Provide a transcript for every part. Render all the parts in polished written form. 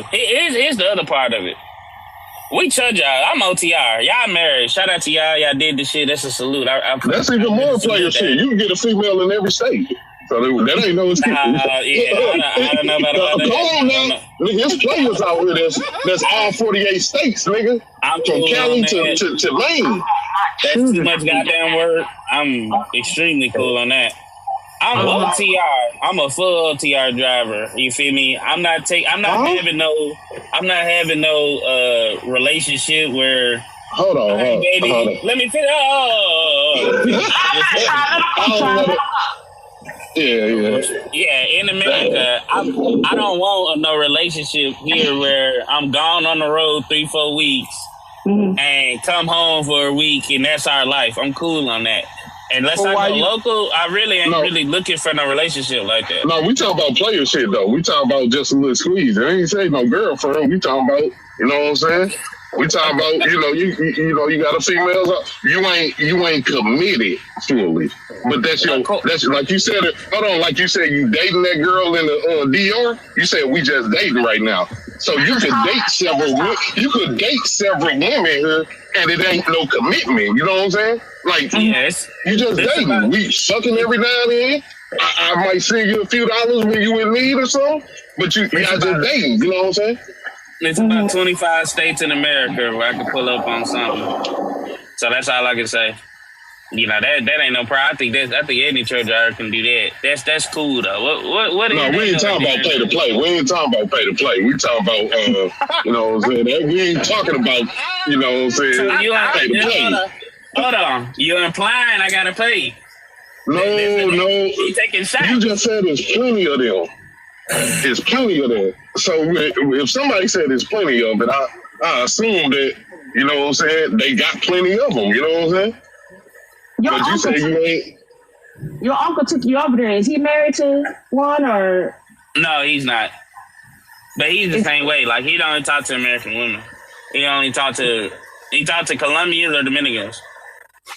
too. Here's the other part of it. We judge y'all. I'm OTR. Y'all married. Shout out to y'all. Y'all did this shit. That's a salute. That's even more player shit. You can get a female in every state. So that ain't no excuse. I don't know about that. Come on now. There's players out here that's all 48 states, nigga. I'm from cool Cali to Maine. That's too much goddamn work. I'm extremely cool on that. I'm OTR. I'm a full OTR driver. You feel me? I'm not having no relationship where. Hold on, baby. Hold on. Let me finish. Yeah, in America, I don't want no relationship here where I'm gone on the road 3-4 weeks and come home for a week and that's our life. I'm cool on that. Unless I go local, I really ain't really looking for no relationship like that. No, we talking about player shit though. We talking about just a little squeeze. I ain't say no girlfriend. We talking about, you know what I'm saying? We talking about, you got a female. You ain't committed fully, but that's like you said. Hold on, like you said, you dating that girl in the DR. You said we just dating right now, so you could date several. You could date several women here, and it ain't no commitment. You know what I'm saying? Like you just dating. We sucking every now and then. I might send you a few dollars when you in need or something, but you guys just dating. You know what I'm saying? It's about 25 states in America where I can pull up on something. So that's all I can say. You know, that ain't no problem. I think any truck driver can do that. That's cool though. What no, we ain't talking about pay to play. We ain't talking about pay to play. We talking about you know what I'm saying? We ain't talking about, you know what I'm saying, pay to play. Hold on. You're implying I gotta pay. No. You taking shots. You just said there's plenty of them. There's plenty of that. So if somebody said there's plenty of it, I assume that, you know what I'm saying, they got plenty of them. You know what I'm saying? But you say you ain't. Your uncle took you over there. Is he married to one or? No, he's not. But he's the same way. Like he don't talk to American women. He talk to Colombians or Dominicans.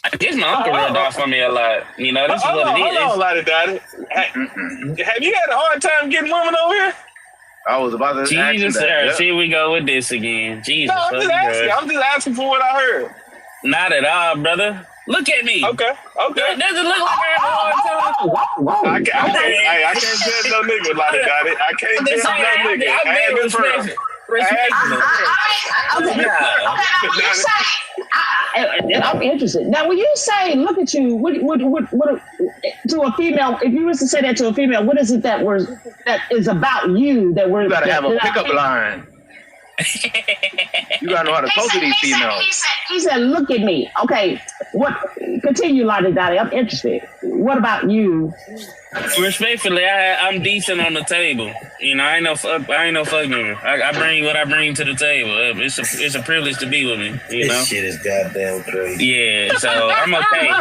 I guess my uncle rubbed off on me a lot. You know, this is what it is. Hold on, Lottie Dottie. Have you had a hard time getting women over here? I was about to ask Jesus, you that. Here we go with this again. Jesus. No, I'm just asking for what I heard. Not at all, brother. Look at me. Okay. Does it look like I had a hard time? I can't judge no nigga, Lottie Dottie. I can't judge no nigga. I ain't been first. I'm interested. Now, when you say "look at you," what to a female? If you was to say that to a female, what is it that is about you that we're? You gotta have a pickup line. You gotta know how to talk to these females. He said, "Look at me." Okay, what? Continue, Lottie Dottie. I'm interested. What about you? Respectfully, I'm decent on the table. You know, I ain't no fuck nigga. I bring what I bring to the table. It's a privilege to be with me. You know, this shit is goddamn crazy. Yeah, so I'm okay.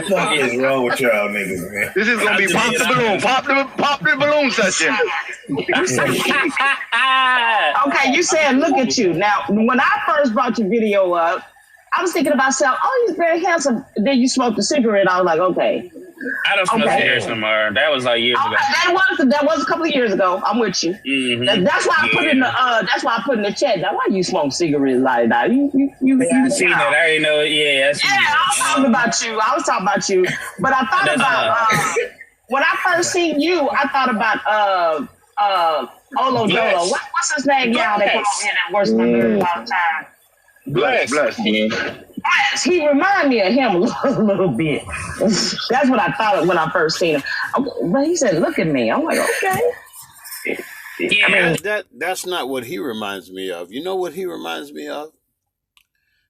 What is wrong with y'all niggas, man? This is gonna be pop the balloon session. Okay, you said look at you. Now, when I first brought your video up, I was thinking about myself, oh, he's very handsome. Then you smoked a cigarette. I was like, okay. I don't smoke cigarettes no more. That was like years ago. That was a couple of years ago. I'm with you. Mm-hmm. That's why I put in the. That's why I put in the chat. Now, why you smoke cigarettes like that? You seen that? I didn't know. Yeah, I was talking about you. But I thought about when I first seen you. I thought about Olo Dolo. What's his name? Y'all that come on here that works my nerves all the time. Bless. Yes, he reminded me of him a little bit. That's what I thought of when I first seen him. But he said, "Look at me." I'm like, okay. Yeah, I mean, that's not what he reminds me of. You know what he reminds me of?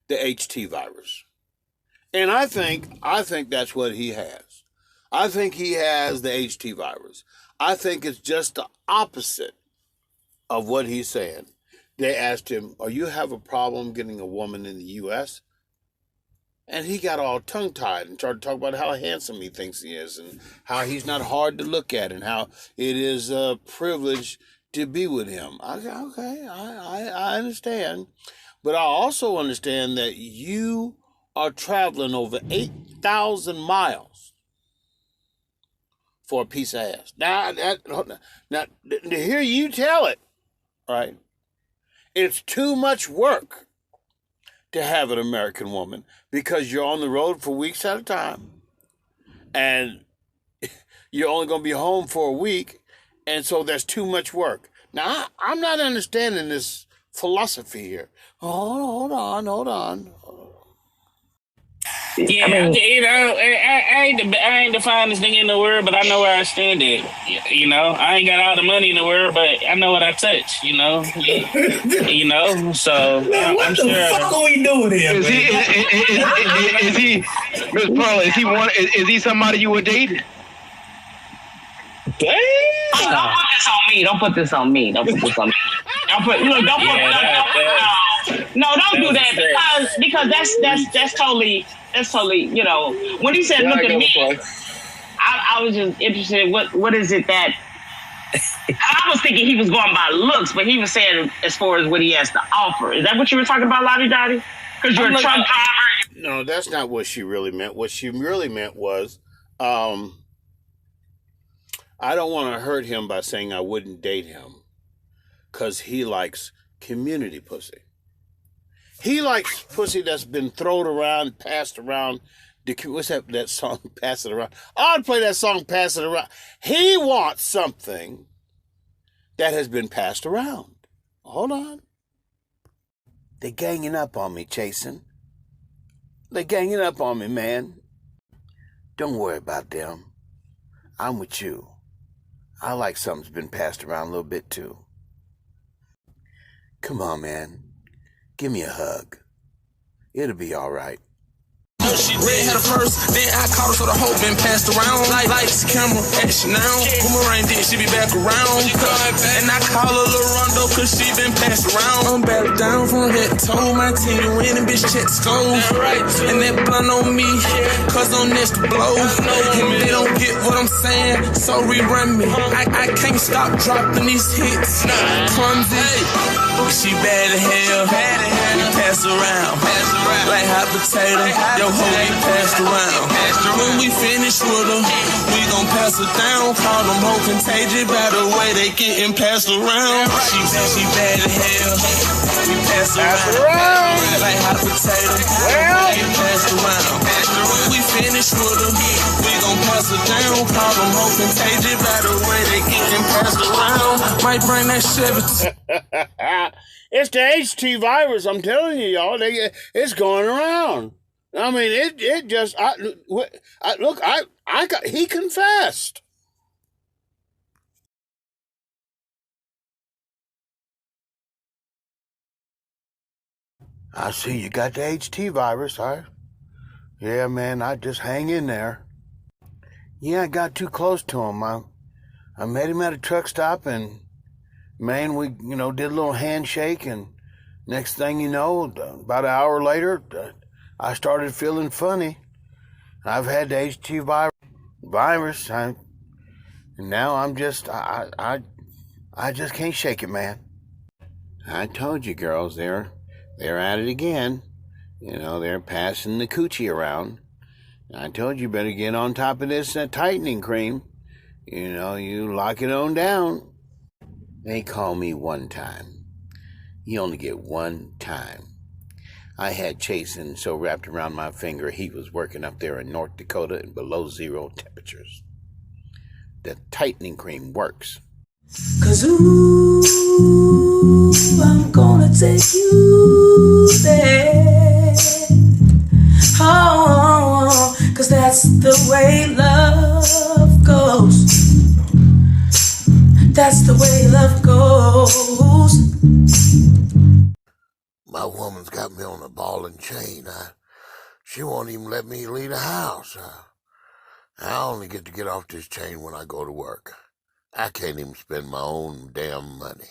The HT virus. And I think that's what he has. I think he has the HT virus. I think it's just the opposite of what he's saying. They asked him, "Oh, you have a problem getting a woman in the U.S.?" And he got all tongue-tied and started talking about how handsome he thinks he is and how he's not hard to look at and how it is a privilege to be with him. I said, okay, I understand. But I also understand that you are traveling over 8,000 miles for a piece of ass. Now, to hear you tell it, right? It's too much work to have an American woman because you're on the road for weeks at a time and you're only going to be home for a week, and so there's too much work. Now, I'm not understanding this philosophy here. Hold on. Yeah, I ain't the finest thing in the world, but I know where I stand at. You know, I ain't got all the money in the world, but I know what I touch. You know, So Man, what the fuck are we doing here? Is he, Miss Pearl? Is he somebody you would date? Don't put this on me. Don't do that because that's totally, when he said look at me, I was just interested. What is it that I was thinking he was going by looks, but he was saying as far as what he has to offer. Is that what you were talking about, Lottie Dottie? Because you're a truck driver. No, that's not what she really meant. What she really meant was, I don't want to hurt him by saying I wouldn't date him because he likes community pussy. He likes pussy that's been thrown around, passed around. What's that song, Pass It Around? I'll play that song, Pass It Around. He wants something that has been passed around. Hold on. They ganging up on me, Jason. They ganging up on me, man. Don't worry about them. I'm with you. I like something's been passed around a little bit, too. Come on, man. Give me a hug. It'll be all right. Red had her first, then I caught her so the hoe been passed around. Lights, camera, action now. Boomerang did, she be back around. And I call her Lil Rondo cause she been passed around. I'm back down from head to toe, my team winning, bitch check scores. And that blunt on me, cause I'm next to blow. And they don't get what I'm saying, so rerun me. I can't stop dropping these hits. Clumsy, she bad as hell. We pass around, like hot potato. Yo, hoe get passed around. When we finish with her, we gon' pass her down. Call them hoe contagious by the way they getting passed around. She bad as hell. We pass around like hot potato. Get passed around. When we finish with her, we gon' pass her down. Call them hoe contagious by the way they getting passed around. Might bring that Chevy. It's the HT virus. I'm telling you, y'all. It's going around. I mean, it just. He confessed. I see you got the HT virus, huh? Yeah, man. I just hang in there. Yeah, I got too close to him. I met him at a truck stop, and man, we did a little handshake, and next thing you know, about an hour later, I started feeling funny. I've had the HT virus, and now I'm just, I just can't shake it, man. I told you, girls, they're at it again. They're passing the coochie around. I told you better get on top of this tightening cream. You lock it on down. They call me one time. You only get one time. I had Chasen so wrapped around my finger he was working up there in North Dakota in below zero temperatures. The tightening cream works. 'Cause ooh, I'm gonna take you there. Oh, 'cause that's the way love goes. That's the way love goes. My woman's got me on a ball and chain. She won't even let me leave the house. I only get off this chain when I go to work. I can't even spend my own damn money.